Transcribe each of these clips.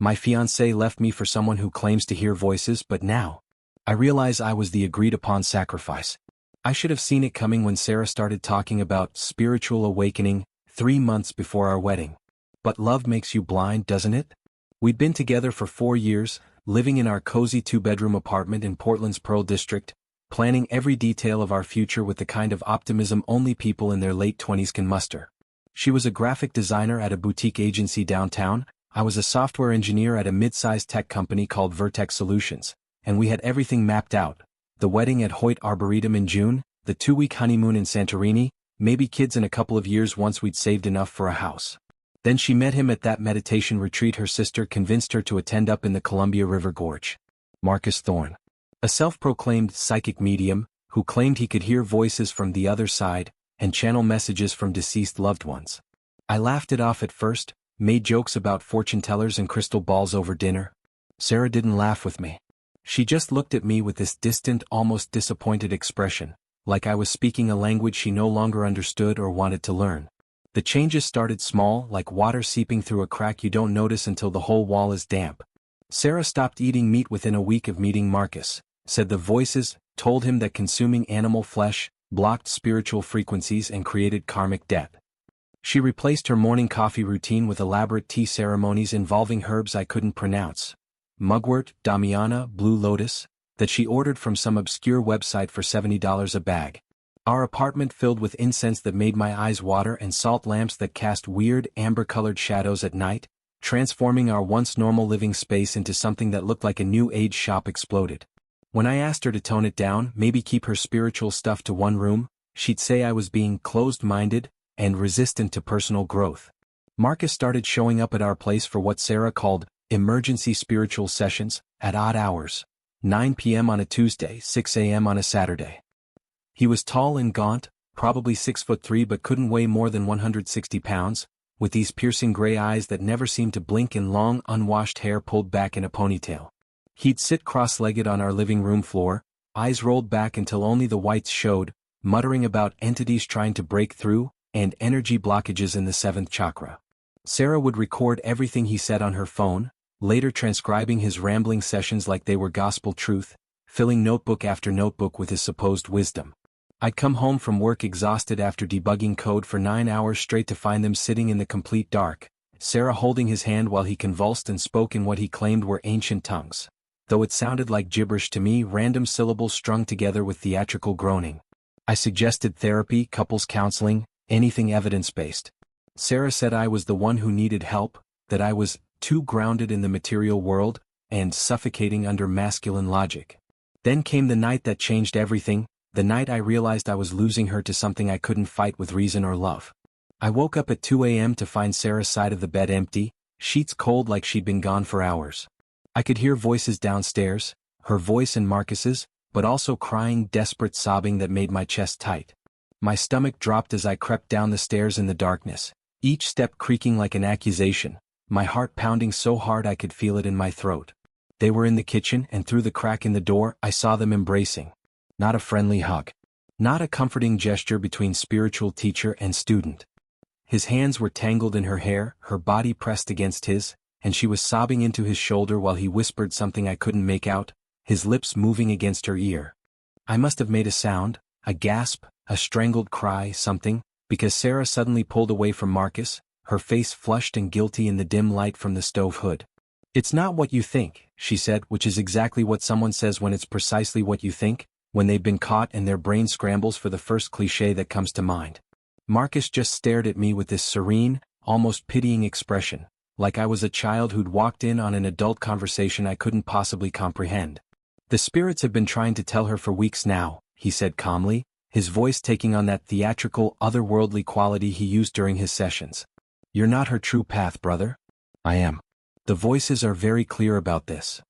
My fiancé left me for someone who claims to hear voices, but now I realize I was the agreed-upon sacrifice. I should have seen it coming when Sarah started talking about spiritual awakening 3 months before our wedding. But love makes you blind, doesn't it? We'd been together for 4 years, living in our cozy 2-bedroom apartment in Portland's Pearl District, planning every detail of our future with the kind of optimism only people in their late 20s can muster. She was a graphic designer at a boutique agency downtown, I was a software engineer at a mid-sized tech company called Vertex Solutions, and we had everything mapped out. The wedding at Hoyt Arboretum in June, the 2-week honeymoon in Santorini, maybe kids in a couple of years once we'd saved enough for a house. Then she met him at that meditation retreat her sister convinced her to attend up in the Columbia River Gorge. Marcus Thorne. A self-proclaimed psychic medium, who claimed he could hear voices from the other side, and channel messages from deceased loved ones. I laughed it off at first, made jokes about fortune tellers and crystal balls over dinner. Sarah didn't laugh with me. She just looked at me with this distant, almost disappointed expression, like I was speaking a language she no longer understood or wanted to learn. The changes started small, like water seeping through a crack you don't notice until the whole wall is damp. Sarah stopped eating meat within a week of meeting Marcus, said the voices told him that consuming animal flesh blocked spiritual frequencies and created karmic debt. She replaced her morning coffee routine with elaborate tea ceremonies involving herbs I couldn't pronounce. Mugwort, Damiana, Blue Lotus, that she ordered from some obscure website for $70 a bag. Our apartment filled with incense that made my eyes water and salt lamps that cast weird amber-colored shadows at night, transforming our once normal living space into something that looked like a new age shop exploded. When I asked her to tone it down, maybe keep her spiritual stuff to one room, she'd say I was being closed-minded and resistant to personal growth. Marcus started showing up at our place for what Sarah called emergency spiritual sessions, at odd hours. 9 p.m. on a Tuesday, 6 a.m. on a Saturday. He was tall and gaunt, probably 6'3" but couldn't weigh more than 160 pounds, with these piercing gray eyes that never seemed to blink and long unwashed hair pulled back in a ponytail. He'd sit cross-legged on our living room floor, eyes rolled back until only the whites showed, muttering about entities trying to break through, and energy blockages in the 7th chakra. Sarah would record everything he said on her phone, later transcribing his rambling sessions like they were gospel truth, filling notebook after notebook with his supposed wisdom. I'd come home from work exhausted after debugging code for 9 hours straight to find them sitting in the complete dark, Sarah holding his hand while he convulsed and spoke in what he claimed were ancient tongues. Though it sounded like gibberish to me, random syllables strung together with theatrical groaning. I suggested therapy, couples counseling, anything evidence-based. Sarah said I was the one who needed help, that I was too grounded in the material world, and suffocating under masculine logic. Then came the night that changed everything, the night I realized I was losing her to something I couldn't fight with reason or love. I woke up at 2 a.m. to find Sarah's side of the bed empty, sheets cold like she'd been gone for hours. I could hear voices downstairs, her voice and Marcus's, but also crying, desperate sobbing that made my chest tight. My stomach dropped as I crept down the stairs in the darkness, each step creaking like an accusation, my heart pounding so hard I could feel it in my throat. They were in the kitchen, and through the crack in the door I saw them embracing. Not a friendly hug. Not a comforting gesture between spiritual teacher and student. His hands were tangled in her hair, her body pressed against his, and she was sobbing into his shoulder while he whispered something I couldn't make out, his lips moving against her ear. I must have made a sound, a gasp, a strangled cry, something, because Sarah suddenly pulled away from Marcus, her face flushed and guilty in the dim light from the stove hood. "It's not what you think," she said, which is exactly what someone says when it's precisely what you think, when they've been caught and their brain scrambles for the first cliché that comes to mind. Marcus just stared at me with this serene, almost pitying expression, like I was a child who'd walked in on an adult conversation I couldn't possibly comprehend. "The spirits have been trying to tell her for weeks now," he said calmly, his voice taking on that theatrical, otherworldly quality he used during his sessions. "You're not her true path, brother." "I am. The voices are very clear about this."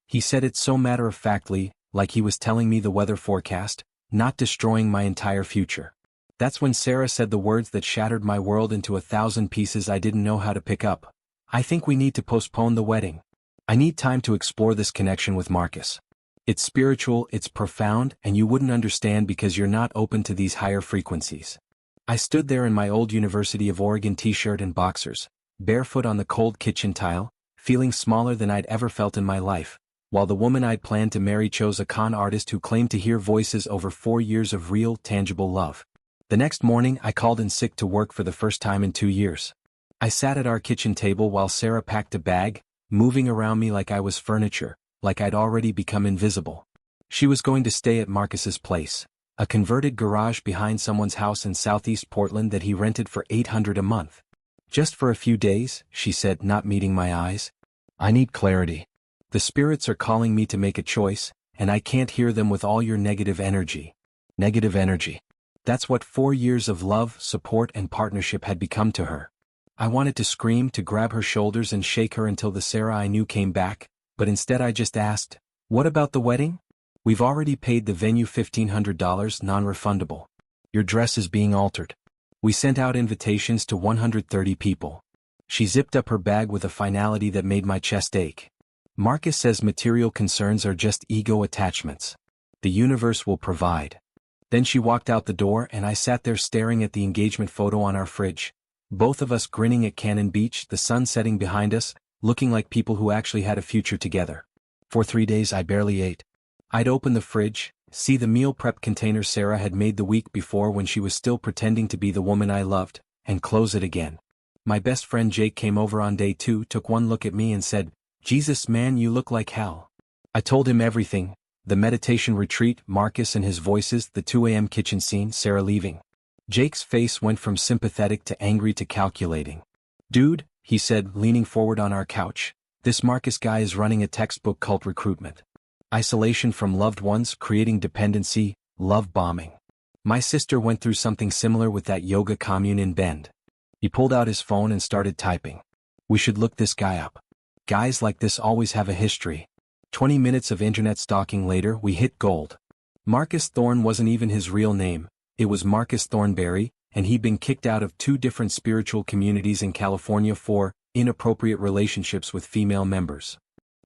He said it so matter-of-factly, like he was telling me the weather forecast, not destroying my entire future. That's when Sarah said the words that shattered my world into 1,000 pieces I didn't know how to pick up. "I think we need to postpone the wedding. I need time to explore this connection with Marcus. It's spiritual, it's profound, and you wouldn't understand because you're not open to these higher frequencies." I stood there in my old University of Oregon t-shirt and boxers, barefoot on the cold kitchen tile, feeling smaller than I'd ever felt in my life, while the woman I'd planned to marry chose a con artist who claimed to hear voices over 4 years of real, tangible love. The next morning I called in sick to work for the first time in 2 years. I sat at our kitchen table while Sarah packed a bag, moving around me like I was furniture, like I'd already become invisible. She was going to stay at Marcus's place, a converted garage behind someone's house in southeast Portland that he rented for $800 a month. Just for a few days, she said, not meeting my eyes. I need clarity. The spirits are calling me to make a choice, and I can't hear them with all your negative energy. Negative energy. That's what 4 years of love, support, and partnership had become to her. I wanted to scream, to grab her shoulders and shake her until the Sarah I knew came back, but instead I just asked, "What about the wedding? We've already paid the venue $1,500 non-refundable. Your dress is being altered." We sent out invitations to 130 people. She zipped up her bag with a finality that made my chest ache. Marcus says material concerns are just ego attachments. The universe will provide. Then she walked out the door and I sat there staring at the engagement photo on our fridge. Both of us grinning at Cannon Beach, the sun setting behind us, looking like people who actually had a future together. For 3 days I barely ate. I'd open the fridge, see the meal prep container Sarah had made the week before when she was still pretending to be the woman I loved, and close it again. My best friend Jake came over on day 2, took one look at me and said, "Jesus man, you look like hell." I told him everything, the meditation retreat, Marcus and his voices, the 2 a.m. kitchen scene, Sarah leaving. Jake's face went from sympathetic to angry to calculating. "Dude," he said, leaning forward on our couch, "this Marcus guy is running a textbook cult recruitment. Isolation from loved ones, creating dependency, love bombing. My sister went through something similar with that yoga commune in Bend." He pulled out his phone and started typing. "We should look this guy up. Guys like this always have a history." 20 minutes of internet stalking later, we hit gold. Marcus Thorne wasn't even his real name. It was Marcus Thornberry, and he'd been kicked out of 2 different spiritual communities in California for inappropriate relationships with female members.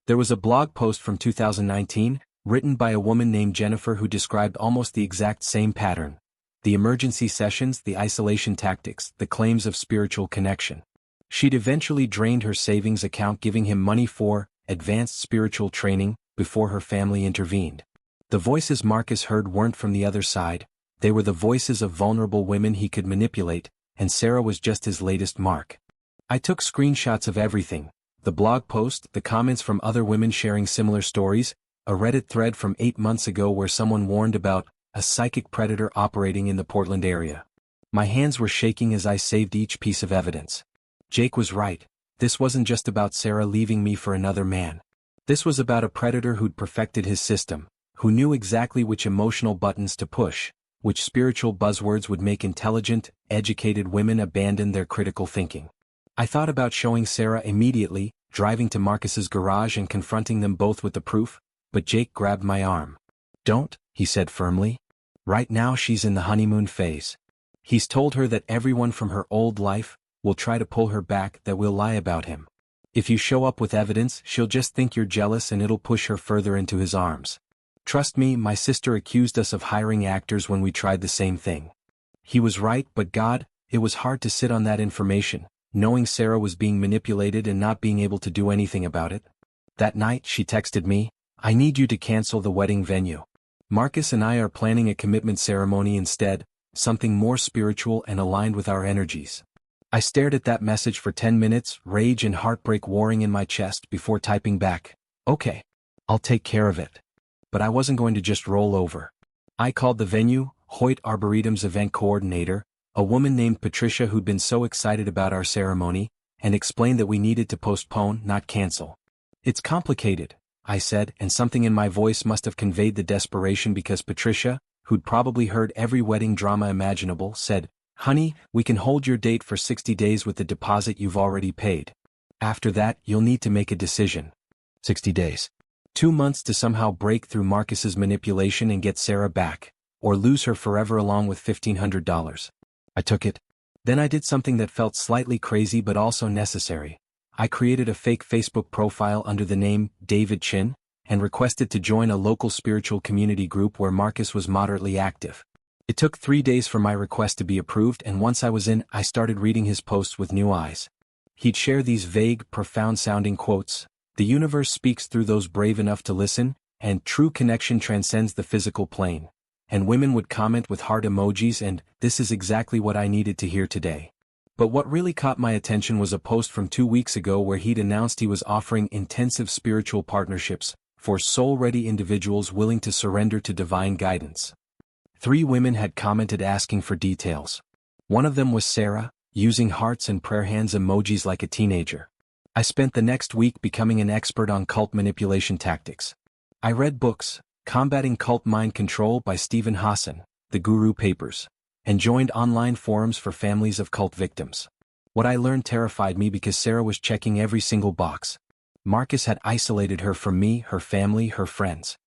There was a blog post from 2019, written by a woman named Jennifer who described almost the exact same pattern. The emergency sessions, the isolation tactics, the claims of spiritual connection. She'd eventually drained her savings account, giving him money for advanced spiritual training before her family intervened. The voices Marcus heard weren't from the other side. They were the voices of vulnerable women he could manipulate, and Sarah was just his latest mark. I took screenshots of everything: the blog post, the comments from other women sharing similar stories, a Reddit thread from 8 months ago where someone warned about a psychic predator operating in the Portland area. My hands were shaking as I saved each piece of evidence. Jake was right. This wasn't just about Sarah leaving me for another man. This was about a predator who'd perfected his system, who knew exactly which emotional buttons to push, which spiritual buzzwords would make intelligent, educated women abandon their critical thinking. I thought about showing Sarah immediately, driving to Marcus's garage and confronting them both with the proof, but Jake grabbed my arm. "Don't," he said firmly. "Right now she's in the honeymoon phase. He's told her that everyone from her old life will try to pull her back, that will lie about him. If you show up with evidence, she'll just think you're jealous and it'll push her further into his arms. Trust me, my sister accused us of hiring actors when we tried the same thing." He was right, but God, it was hard to sit on that information, knowing Sarah was being manipulated and not being able to do anything about it. That night she texted me, "I need you to cancel the wedding venue. Marcus and I are planning a commitment ceremony instead, something more spiritual and aligned with our energies." I stared at that message for 10 minutes, rage and heartbreak warring in my chest before typing back, "Okay, I'll take care of it." But I wasn't going to just roll over. I called the venue, Hoyt Arboretum's event coordinator, a woman named Patricia who'd been so excited about our ceremony, and explained that we needed to postpone, not cancel. "It's complicated," I said, and something in my voice must have conveyed the desperation because Patricia, who'd probably heard every wedding drama imaginable, said, "Honey, we can hold your date for 60 days with the deposit you've already paid. After that, you'll need to make a decision." 60 days. 2 months to somehow break through Marcus's manipulation and get Sarah back, or lose her forever along with $1,500. I took it. Then I did something that felt slightly crazy but also necessary. I created a fake Facebook profile under the name David Chin, and requested to join a local spiritual community group where Marcus was moderately active. It took 3 days for my request to be approved, and once I was in, I started reading his posts with new eyes. He'd share these vague, profound-sounding quotes. The universe speaks through those brave enough to listen, and true connection transcends the physical plane. And women would comment with heart emojis and, "This is exactly what I needed to hear today." But what really caught my attention was a post from 2 weeks ago where he'd announced he was offering intensive spiritual partnerships for soul-ready individuals willing to surrender to divine guidance. 3 women had commented asking for details. One of them was Sarah, using hearts and prayer hands emojis like a teenager. I spent the next week becoming an expert on cult manipulation tactics. I read books, Combating Cult Mind Control by Stephen Hassan, The Guru Papers, and joined online forums for families of cult victims. What I learned terrified me because Sarah was checking every single box. Marcus had isolated her from me, her family, her friends.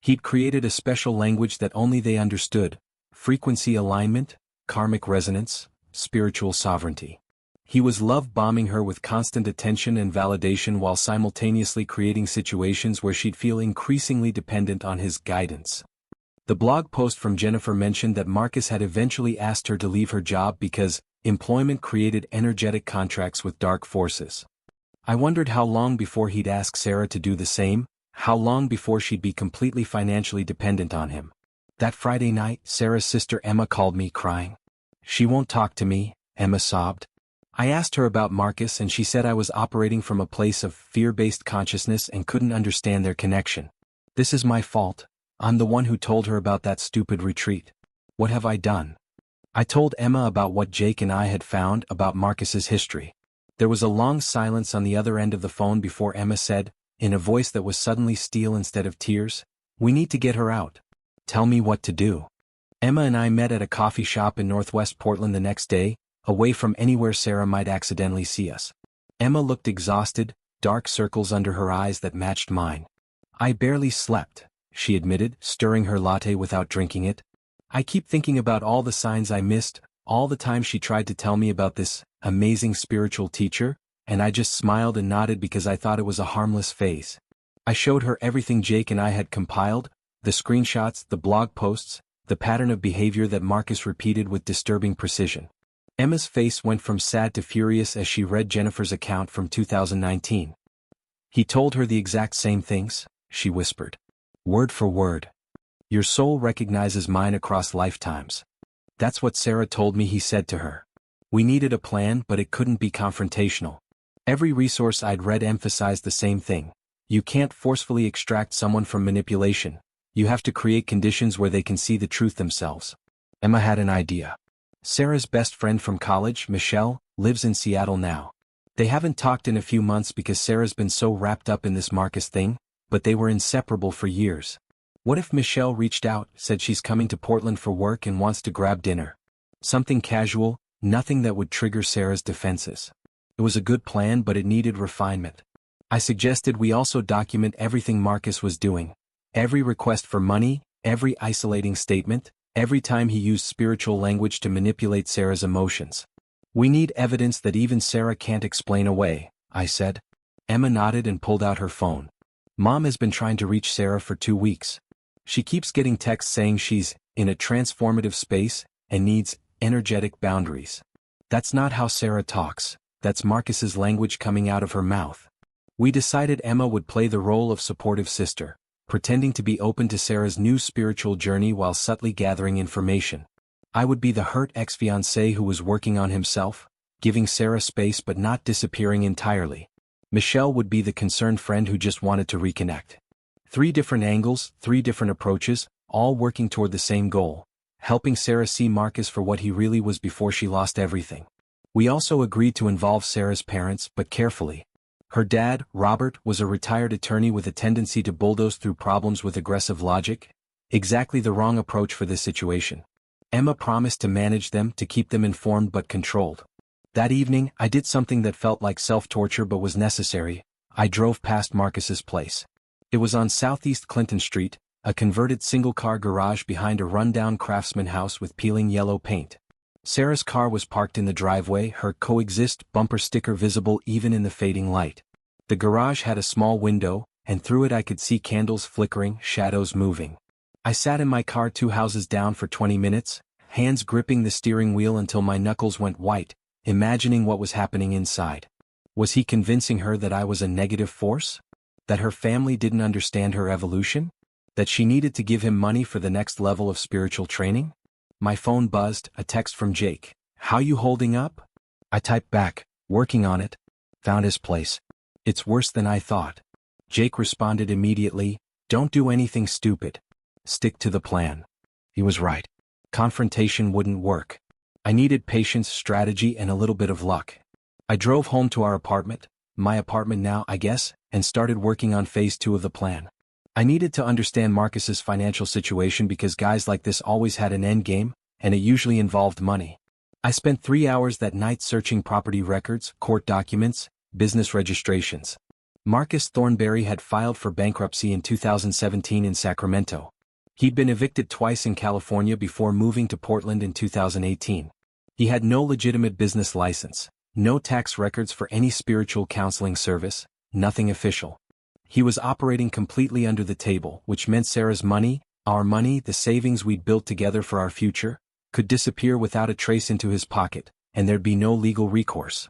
He'd created a special language that only they understood: frequency alignment, karmic resonance, spiritual sovereignty. He was love-bombing her with constant attention and validation while simultaneously creating situations where she'd feel increasingly dependent on his guidance. The blog post from Jennifer mentioned that Marcus had eventually asked her to leave her job because employment created energetic contracts with dark forces. I wondered how long before he'd ask Sarah to do the same, how long before she'd be completely financially dependent on him. That Friday night, Sarah's sister Emma called me crying. "She won't talk to me," Emma sobbed. I asked her about Marcus and she said I was operating from a place of fear-based consciousness and couldn't understand their connection. This is my fault. I'm the one who told her about that stupid retreat. What have I done? I told Emma about what Jake and I had found about Marcus's history. There was a long silence on the other end of the phone before Emma said, in a voice that was suddenly steel instead of tears, "We need to get her out. Tell me what to do." Emma and I met at a coffee shop in Northwest Portland the next day, away from anywhere Sarah might accidentally see us. Emma looked exhausted, dark circles under her eyes that matched mine. "I barely slept," she admitted, stirring her latte without drinking it. "I keep thinking about all the signs I missed, all the time she tried to tell me about this amazing spiritual teacher, and I just smiled and nodded because I thought it was a harmless phase." I showed her everything Jake and I had compiled, the screenshots, the blog posts, the pattern of behavior that Marcus repeated with disturbing precision. Emma's face went from sad to furious as she read Jennifer's account from 2019. "He told her the exact same things," she whispered. "Word for word. Your soul recognizes mine across lifetimes. That's what Sarah told me he said to her. We needed a plan, but it couldn't be confrontational. Every resource I'd read emphasized the same thing. You can't forcefully extract someone from manipulation. You have to create conditions where they can see the truth themselves." Emma had an idea. Sarah's best friend from college, Michelle, lives in Seattle now. They haven't talked in a few months because Sarah's been so wrapped up in this Marcus thing, but they were inseparable for years. What if Michelle reached out, said she's coming to Portland for work and wants to grab dinner? Something casual, nothing that would trigger Sarah's defenses. It was a good plan, but it needed refinement. I suggested we also document everything Marcus was doing. Every request for money, every isolating statement, every time he used spiritual language to manipulate Sarah's emotions. "We need evidence that even Sarah can't explain away," I said. Emma nodded and pulled out her phone. "Mom has been trying to reach Sarah for 2 weeks. She keeps getting texts saying she's in a transformative space and needs energetic boundaries. That's not how Sarah talks, that's Marcus's language coming out of her mouth." We decided Emma would play the role of supportive sister, pretending to be open to Sarah's new spiritual journey while subtly gathering information. I would be the hurt ex-fiancé who was working on himself, giving Sarah space but not disappearing entirely. Michelle would be the concerned friend who just wanted to reconnect. 3 different angles, 3 different approaches, all working toward the same goal, helping Sarah see Marcus for what he really was before she lost everything. We also agreed to involve Sarah's parents, but carefully. Her dad, Robert, was a retired attorney with a tendency to bulldoze through problems with aggressive logic. Exactly the wrong approach for this situation. Emma promised to manage them, to keep them informed but controlled. That evening, I did something that felt like self-torture but was necessary. I drove past Marcus's place. It was on Southeast Clinton Street, a converted single-car garage behind a rundown craftsman house with peeling yellow paint. Sarah's car was parked in the driveway, her coexist bumper sticker visible even in the fading light. The garage had a small window, and through it I could see candles flickering, shadows moving. I sat in my car 2 houses down for 20 minutes, hands gripping the steering wheel until my knuckles went white, imagining what was happening inside. Was he convincing her that I was a negative force? That her family didn't understand her evolution? That she needed to give him money for the next level of spiritual training? My phone buzzed, a text from Jake. "How you holding up?" I typed back, "Working on it. Found his place. It's worse than I thought." Jake responded immediately, "Don't do anything stupid. Stick to the plan." He was right. Confrontation wouldn't work. I needed patience, strategy, and a little bit of luck. I drove home to our apartment, my apartment now, I guess, and started working on phase 2 of the plan. I needed to understand Marcus's financial situation because guys like this always had an end game, and it usually involved money. I spent 3 hours that night searching property records, court documents, business registrations. Marcus Thornberry had filed for bankruptcy in 2017 in Sacramento. He'd been evicted twice in California before moving to Portland in 2018. He had no legitimate business license, no tax records for any spiritual counseling service, nothing official. He was operating completely under the table, which meant Sarah's money, our money, the savings we'd built together for our future, could disappear without a trace into his pocket, and there'd be no legal recourse.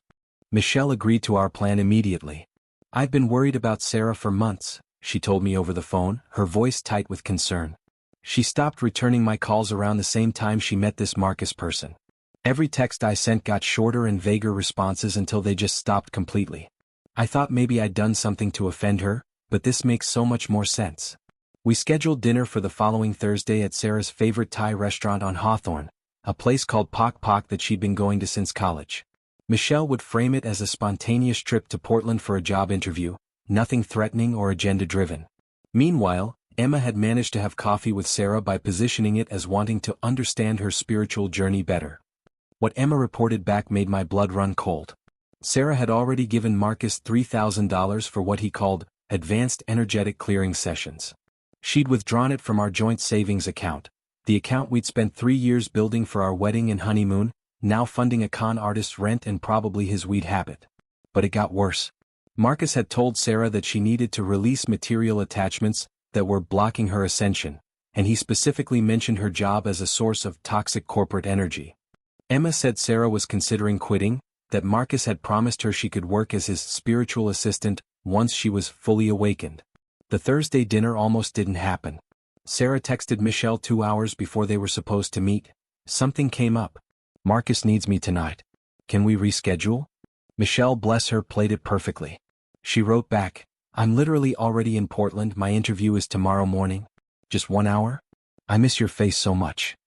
Michelle agreed to our plan immediately. "I've been worried about Sarah for months," she told me over the phone, her voice tight with concern. She stopped returning my calls around the same time she met this Marcus person. Every text I sent got shorter and vaguer responses until they just stopped completely. I thought maybe I'd done something to offend her, but this makes so much more sense. We scheduled dinner for the following Thursday at Sarah's favorite Thai restaurant on Hawthorne, a place called Pak Pak that she'd been going to since college. Michelle would frame it as a spontaneous trip to Portland for a job interview, nothing threatening or agenda-driven. Meanwhile, Emma had managed to have coffee with Sarah by positioning it as wanting to understand her spiritual journey better. What Emma reported back made my blood run cold. Sarah had already given Marcus $3,000 for what he called advanced energetic clearing sessions. She'd withdrawn it from our joint savings account, the account we'd spent 3 years building for our wedding and honeymoon, now funding a con artist's rent and probably his weed habit. But it got worse. Marcus had told Sarah that she needed to release material attachments that were blocking her ascension, and he specifically mentioned her job as a source of toxic corporate energy. Emma said Sarah was considering quitting, that Marcus had promised her she could work as his spiritual assistant once she was fully awakened. The Thursday dinner almost didn't happen. Sarah texted Michelle 2 hours before they were supposed to meet. "Something came up. Marcus needs me tonight. Can we reschedule?" Michelle, bless her, played it perfectly. She wrote back, "I'm literally already in Portland, my interview is tomorrow morning. Just 1 hour? I miss your face so much."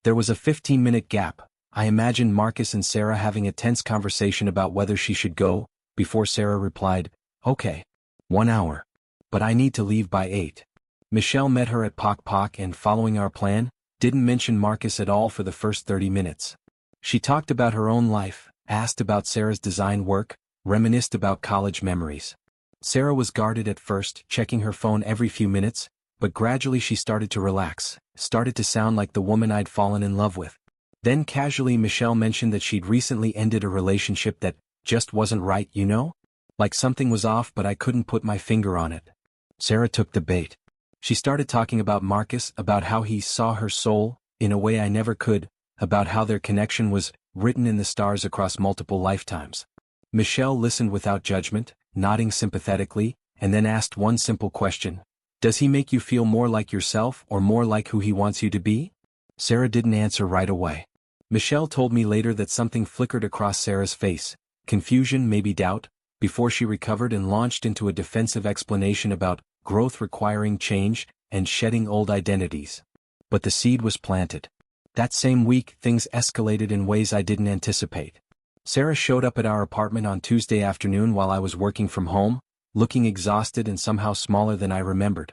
There was a 15-minute gap. I imagined Marcus and Sarah having a tense conversation about whether she should go, before Sarah replied, "Okay. 1 hour. But I need to leave by 8. Michelle met her at Pak Pak and, following our plan, didn't mention Marcus at all for the first 30 minutes. She talked about her own life, asked about Sarah's design work, reminisced about college memories. Sarah was guarded at first, checking her phone every few minutes, but gradually she started to relax, started to sound like the woman I'd fallen in love with. Then casually Michelle mentioned that she'd recently ended a relationship that just wasn't right, you know? Like something was off but I couldn't put my finger on it. Sarah took the bait. She started talking about Marcus, about how he saw her soul, in a way I never could, about how their connection was written in the stars across multiple lifetimes. Michelle listened without judgment, nodding sympathetically, and then asked one simple question. "Does he make you feel more like yourself or more like who he wants you to be?" Sarah didn't answer right away. Michelle told me later that something flickered across Sarah's face, confusion, maybe doubt, before she recovered and launched into a defensive explanation about growth requiring change and shedding old identities. But the seed was planted. That same week, things escalated in ways I didn't anticipate. Sarah showed up at our apartment on Tuesday afternoon while I was working from home, looking exhausted and somehow smaller than I remembered.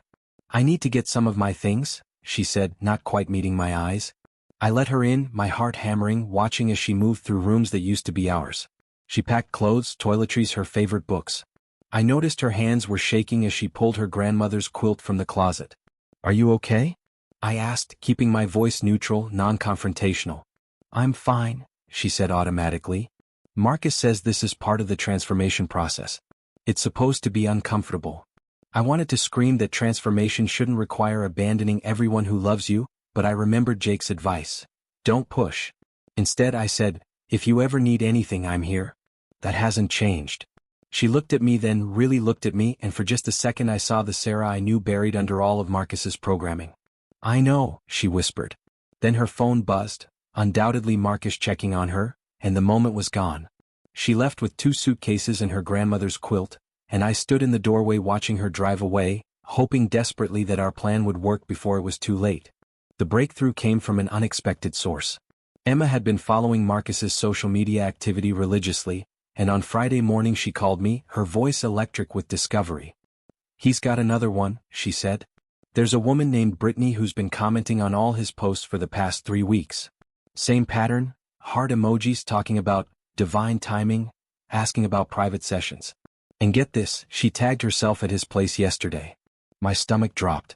"I need to get some of my things," she said, not quite meeting my eyes. I let her in, my heart hammering, watching as she moved through rooms that used to be ours. She packed clothes, toiletries, her favorite books. I noticed her hands were shaking as she pulled her grandmother's quilt from the closet. "Are you okay?" I asked, keeping my voice neutral, non-confrontational. "I'm fine," she said automatically. "Marcus says this is part of the transformation process. It's supposed to be uncomfortable." I wanted to scream that transformation shouldn't require abandoning everyone who loves you, but I remembered Jake's advice. Don't push. Instead I said, "If you ever need anything, I'm here." That hasn't changed. She looked at me, then really looked at me, and for just a second I saw the Sarah I knew buried under all of Marcus's programming. "I know," she whispered. Then her phone buzzed, undoubtedly Marcus checking on her, and the moment was gone. She left with 2 suitcases and her grandmother's quilt, and I stood in the doorway watching her drive away, hoping desperately that our plan would work before it was too late. The breakthrough came from an unexpected source. Emma had been following Marcus's social media activity religiously, and on Friday morning she called me, her voice electric with discovery. "He's got another one," she said. "There's a woman named Brittany who's been commenting on all his posts for the past 3 weeks. Same pattern, heart emojis talking about divine timing, asking about private sessions. And get this, she tagged herself at his place yesterday." My stomach dropped.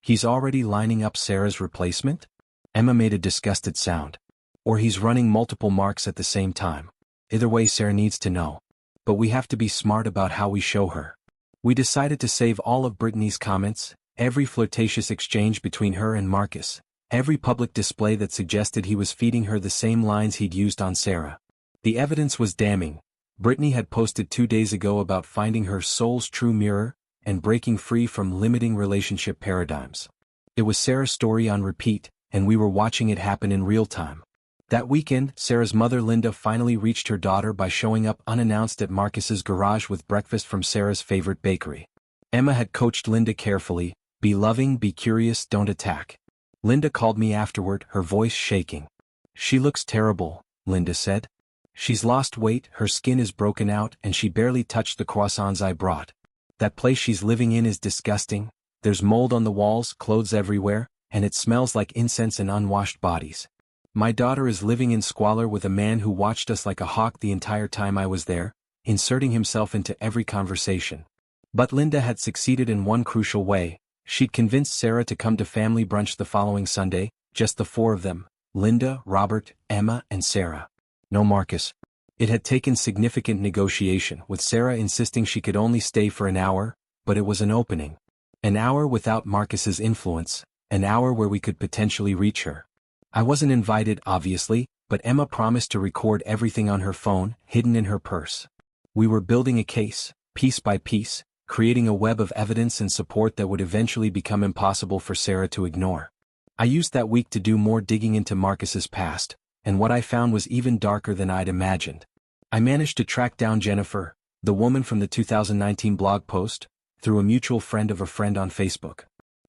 "He's already lining up Sarah's replacement?" Emma made a disgusted sound. "Or he's running multiple marks at the same time. Either way, Sarah needs to know. But we have to be smart about how we show her." We decided to save all of Brittany's comments, every flirtatious exchange between her and Marcus, every public display that suggested he was feeding her the same lines he'd used on Sarah. The evidence was damning. Brittany had posted 2 days ago about finding her soul's true mirror and breaking free from limiting relationship paradigms. It was Sarah's story on repeat, and we were watching it happen in real time. That weekend, Sarah's mother Linda finally reached her daughter by showing up unannounced at Marcus's garage with breakfast from Sarah's favorite bakery. Emma had coached Linda carefully, "Be loving, be curious, don't attack." Linda called me afterward, her voice shaking. "She looks terrible," Linda said. "She's lost weight, her skin is broken out, and she barely touched the croissants I brought. That place she's living in is disgusting. There's mold on the walls, clothes everywhere, and it smells like incense and unwashed bodies. My daughter is living in squalor with a man who watched us like a hawk the entire time I was there, inserting himself into every conversation." But Linda had succeeded in one crucial way. She'd convinced Sarah to come to family brunch the following Sunday, just the 4 of them, Linda, Robert, Emma, and Sarah. No Marcus. It had taken significant negotiation, with Sarah insisting she could only stay for an hour, but it was an opening. An hour without Marcus's influence, an hour where we could potentially reach her. I wasn't invited, obviously, but Emma promised to record everything on her phone, hidden in her purse. We were building a case, piece by piece, creating a web of evidence and support that would eventually become impossible for Sarah to ignore. I used that week to do more digging into Marcus's past, and what I found was even darker than I'd imagined. I managed to track down Jennifer, the woman from the 2019 blog post, through a mutual friend of a friend on Facebook.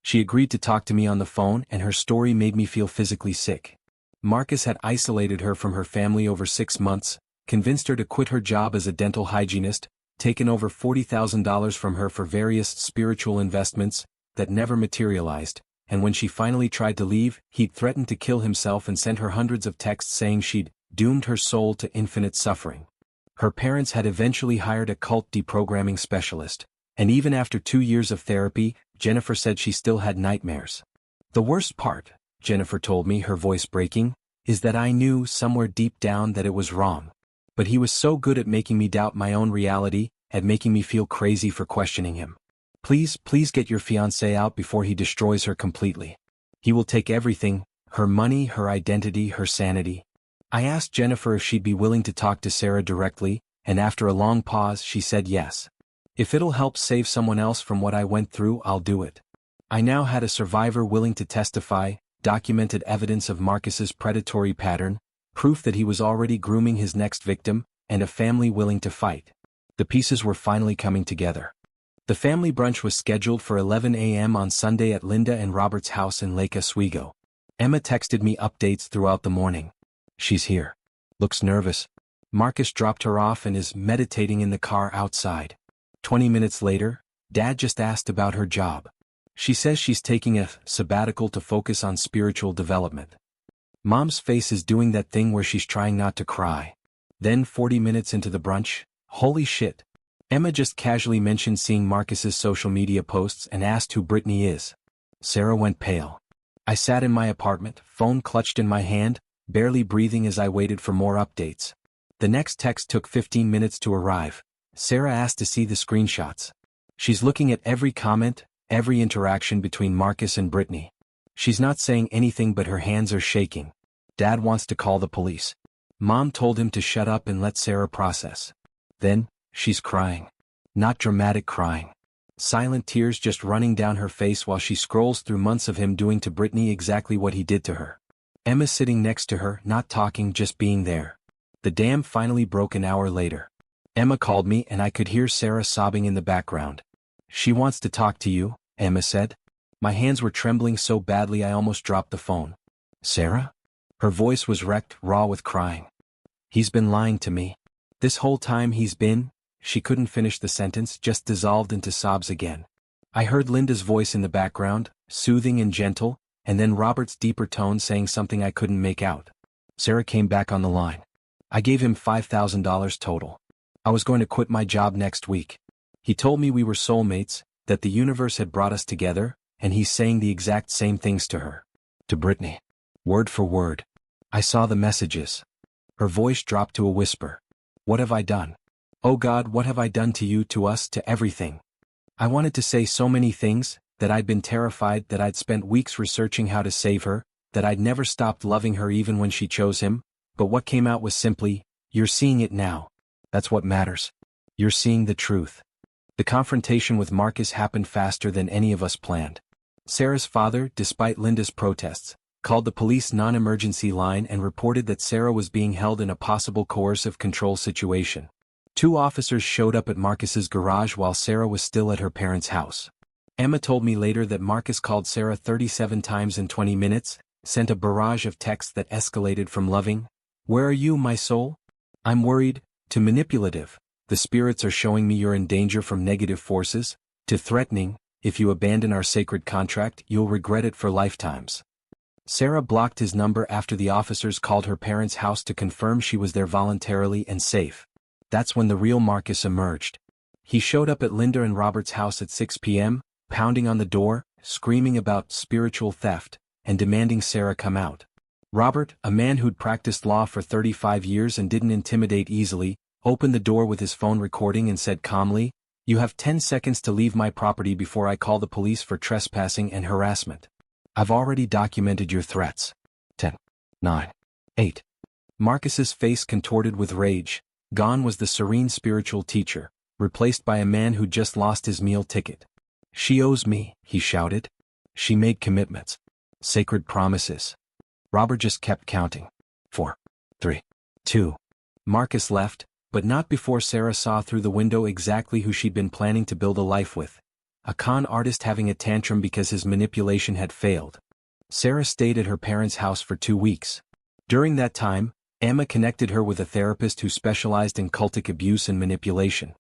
She agreed to talk to me on the phone, and her story made me feel physically sick. Marcus had isolated her from her family over 6 months, convinced her to quit her job as a dental hygienist, taken over $40,000 from her for various spiritual investments that never materialized, and when she finally tried to leave, he'd threatened to kill himself and sent her hundreds of texts saying she'd doomed her soul to infinite suffering. Her parents had eventually hired a cult deprogramming specialist, and even after 2 years of therapy, Jennifer said she still had nightmares. "The worst part," Jennifer told me, her voice breaking, "is that I knew somewhere deep down that it was wrong. But he was so good at making me doubt my own reality, at making me feel crazy for questioning him. Please get your fiancé out before he destroys her completely. He will take everything, her money, her identity, her sanity." I asked Jennifer if she'd be willing to talk to Sarah directly, and after a long pause she said yes. "If it'll help save someone else from what I went through, I'll do it." I now had a survivor willing to testify, documented evidence of Marcus's predatory pattern, proof that he was already grooming his next victim, and a family willing to fight. The pieces were finally coming together. The family brunch was scheduled for 11 a.m. on Sunday at Linda and Robert's house in Lake Oswego. Emma texted me updates throughout the morning. "She's here. Looks nervous." Marcus dropped her off and is meditating in the car outside. 20 minutes later, Dad just asked about her job. She says she's taking a sabbatical to focus on spiritual development. Mom's face is doing that thing where she's trying not to cry. Then 40 minutes into the brunch, holy shit. Emma just casually mentioned seeing Marcus's social media posts and asked who Brittany is. Sarah went pale. I sat in my apartment, phone clutched in my hand, barely breathing as I waited for more updates. The next text took 15 minutes to arrive. Sarah asked to see the screenshots. She's looking at every comment, every interaction between Marcus and Brittany. She's not saying anything but her hands are shaking. Dad wants to call the police. Mom told him to shut up and let Sarah process. Then, She's crying. Not dramatic crying. Silent tears just running down her face while she scrolls through months of him doing to Brittany exactly what he did to her. Emma sitting next to her, not talking, just being there. The dam finally broke an hour later. Emma called me and I could hear Sarah sobbing in the background. "She wants to talk to you," Emma said. My hands were trembling so badly I almost dropped the phone. "Sarah?" Her voice was wrecked, raw with crying. "He's been lying to me. This whole time he's been..." She couldn't finish the sentence, just dissolved into sobs again. I heard Linda's voice in the background, soothing and gentle, and then Robert's deeper tone saying something I couldn't make out. Sarah came back on the line. "I gave him $5,000 total. I was going to quit my job next week. He told me we were soulmates, that the universe had brought us together, and he's saying the exact same things to her. To Brittany. Word for word. I saw the messages." Her voice dropped to a whisper. "What have I done? Oh God, what have I done to you, to us, to everything?" I wanted to say so many things, that I'd been terrified, that I'd spent weeks researching how to save her, that I'd never stopped loving her even when she chose him, but what came out was simply, "You're seeing it now. That's what matters. You're seeing the truth." The confrontation with Marcus happened faster than any of us planned. Sarah's father, despite Linda's protests, called the police non-emergency line and reported that Sarah was being held in a possible coercive control situation. 2 officers showed up at Marcus's garage while Sarah was still at her parents' house. Emma told me later that Marcus called Sarah 37 times in 20 minutes, sent a barrage of texts that escalated from loving, "Where are you, my soul? I'm worried," to manipulative, "The spirits are showing me you're in danger from negative forces," to threatening, "If you abandon our sacred contract, you'll regret it for lifetimes." Sarah blocked his number after the officers called her parents' house to confirm she was there voluntarily and safe. That's when the real Marcus emerged. He showed up at Linda and Robert's house at 6 p.m., pounding on the door, screaming about spiritual theft, and demanding Sarah come out. Robert, a man who'd practiced law for 35 years and didn't intimidate easily, opened the door with his phone recording and said calmly, "You have 10 seconds to leave my property before I call the police for trespassing and harassment. I've already documented your threats." 10, 9, 8. Marcus's face contorted with rage. Gone was the serene spiritual teacher, replaced by a man who'd just lost his meal ticket. "She owes me," he shouted. "She made commitments. Sacred promises." Robert just kept counting. 4, 3, 2. Marcus left, but not before Sarah saw through the window exactly who she'd been planning to build a life with. A con artist having a tantrum because his manipulation had failed. Sarah stayed at her parents' house for 2 weeks. During that time, Emma connected her with a therapist who specialized in cultic abuse and manipulation.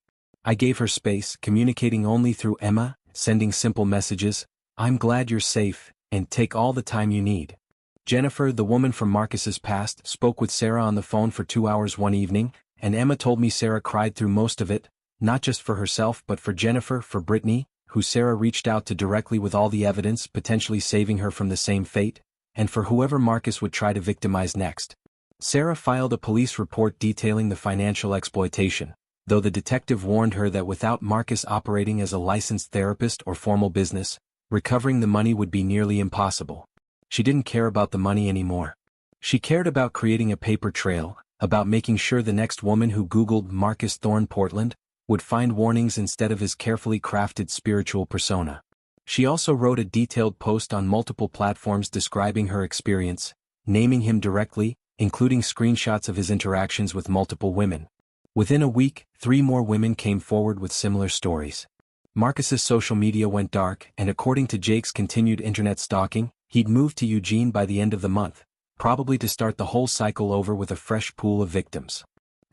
I gave her space, communicating only through Emma, sending simple messages, "I'm glad you're safe, and take all the time you need." Jennifer, the woman from Marcus's past, spoke with Sarah on the phone for 2 hours one evening, and Emma told me Sarah cried through most of it, not just for herself but for Jennifer, for Brittany, who Sarah reached out to directly with all the evidence, potentially saving her from the same fate, and for whoever Marcus would try to victimize next. Sarah filed a police report detailing the financial exploitation, though the detective warned her that without Marcus operating as a licensed therapist or formal business, recovering the money would be nearly impossible. She didn't care about the money anymore. She cared about creating a paper trail, about making sure the next woman who Googled Marcus Thorne Portland would find warnings instead of his carefully crafted spiritual persona. She also wrote a detailed post on multiple platforms describing her experience, naming him directly, including screenshots of his interactions with multiple women. Within a week, 3 more women came forward with similar stories. Marcus's social media went dark, and according to Jake's continued internet stalking, he'd moved to Eugene by the end of the month, probably to start the whole cycle over with a fresh pool of victims.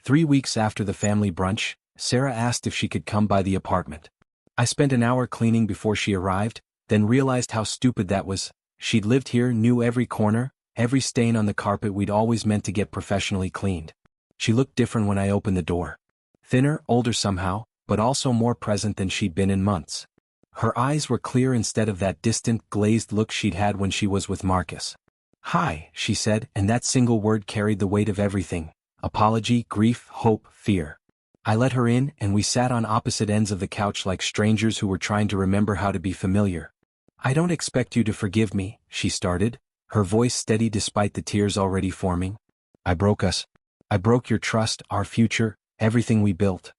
3 weeks after the family brunch, Sarah asked if she could come by the apartment. I spent an hour cleaning before she arrived, then realized how stupid that was. She'd lived here, knew every corner, every stain on the carpet. We'd always meant to get professionally cleaned. She looked different when I opened the door. Thinner, older somehow, but also more present than she'd been in months. Her eyes were clear instead of that distant, glazed look she'd had when she was with Marcus. "Hi," she said, and that single word carried the weight of everything: apology, grief, hope, fear. I let her in, and we sat on opposite ends of the couch like strangers who were trying to remember how to be familiar. "I don't expect you to forgive me," she started, her voice steady despite the tears already forming. "I broke us. I broke your trust, our future, everything we built.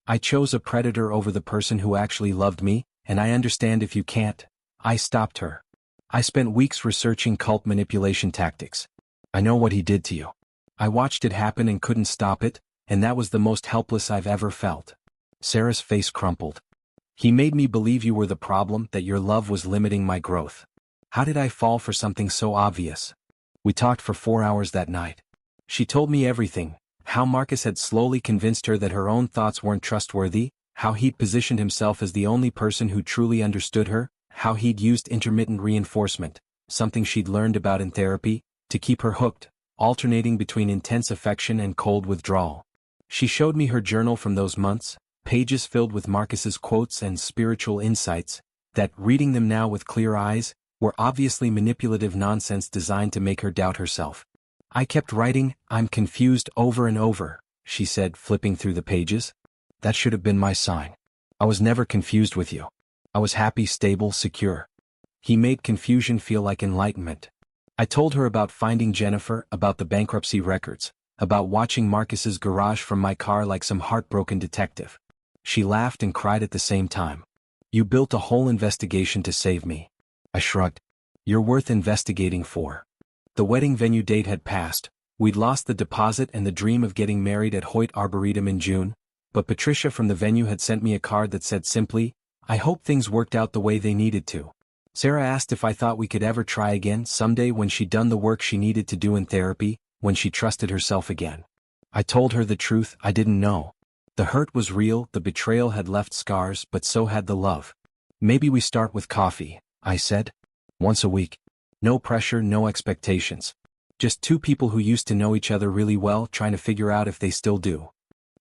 I chose a predator over the person who actually loved me, and I understand if you can't. I stopped her. I spent weeks researching cult manipulation tactics. I know what he did to you. I watched it happen and couldn't stop it, and that was the most helpless I've ever felt. Sarah's face crumpled. He made me believe you were the problem, that your love was limiting my growth. How did I fall for something so obvious? We talked for 4 hours that night. She told me everything, how Marcus had slowly convinced her that her own thoughts weren't trustworthy, how he'd positioned himself as the only person who truly understood her, how he'd used intermittent reinforcement, something she'd learned about in therapy, to keep her hooked, alternating between intense affection and cold withdrawal. She showed me her journal from those months, pages filled with Marcus's quotes and spiritual insights, that, reading them now with clear eyes, were obviously manipulative nonsense designed to make her doubt herself. I kept writing, "I'm confused," over and over, she said, flipping through the pages. That should have been my sign. I was never confused with you. I was happy, stable, secure. He made confusion feel like enlightenment. I told her about finding Jennifer, about the bankruptcy records, about watching Marcus's garage from my car like some heartbroken detective. She laughed and cried at the same time. You built a whole investigation to save me. I shrugged. You're worth investigating for. The wedding venue date had passed, we'd lost the deposit and the dream of getting married at Hoyt Arboretum in June, but Patricia from the venue had sent me a card that said simply, "I hope things worked out the way they needed to." Sarah asked if I thought we could ever try again someday when she'd done the work she needed to do in therapy, when she trusted herself again. I told her the truth, I didn't know. The hurt was real, the betrayal had left scars, but so had the love. Maybe we start with coffee, I said. Once a week. No pressure, no expectations. Just two people who used to know each other really well trying to figure out if they still do.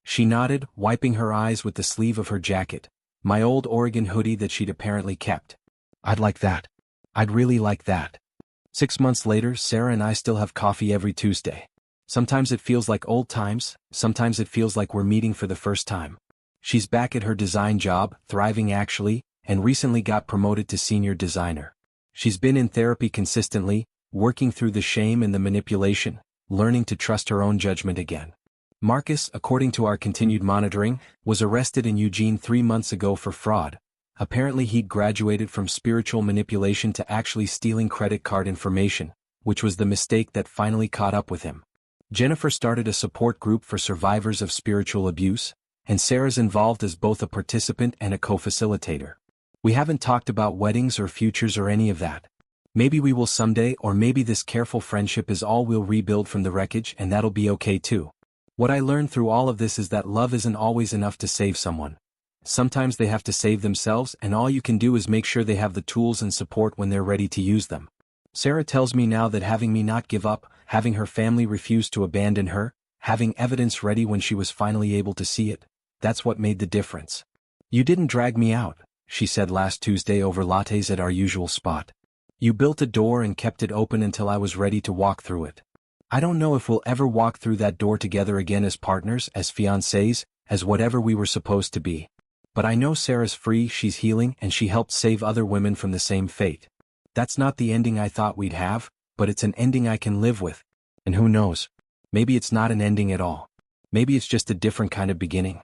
She nodded, wiping her eyes with the sleeve of her jacket, my old Oregon hoodie that she'd apparently kept. I'd like that. I'd really like that. 6 months later, Sarah and I still have coffee every Tuesday. Sometimes it feels like old times, sometimes it feels like we're meeting for the first time. She's back at her design job, thriving actually, and recently got promoted to senior designer. She's been in therapy consistently, working through the shame and the manipulation, learning to trust her own judgment again. Marcus, according to our continued monitoring, was arrested in Eugene 3 months ago for fraud. Apparently he'd graduated from spiritual manipulation to actually stealing credit card information, which was the mistake that finally caught up with him. Jennifer started a support group for survivors of spiritual abuse, and Sarah's involved as both a participant and a co-facilitator. We haven't talked about weddings or futures or any of that. Maybe we will someday, or maybe this careful friendship is all we'll rebuild from the wreckage, and that'll be okay too. What I learned through all of this is that love isn't always enough to save someone. Sometimes they have to save themselves, and all you can do is make sure they have the tools and support when they're ready to use them. Sarah tells me now that having me not give up, having her family refuse to abandon her, having evidence ready when she was finally able to see it, that's what made the difference. You didn't drag me out, she said last Tuesday over lattes at our usual spot. You built a door and kept it open until I was ready to walk through it. I don't know if we'll ever walk through that door together again as partners, as fiancés, as whatever we were supposed to be. But I know Sarah's free, she's healing, and she helped save other women from the same fate. That's not the ending I thought we'd have, but it's an ending I can live with. And who knows? Maybe it's not an ending at all. Maybe it's just a different kind of beginning.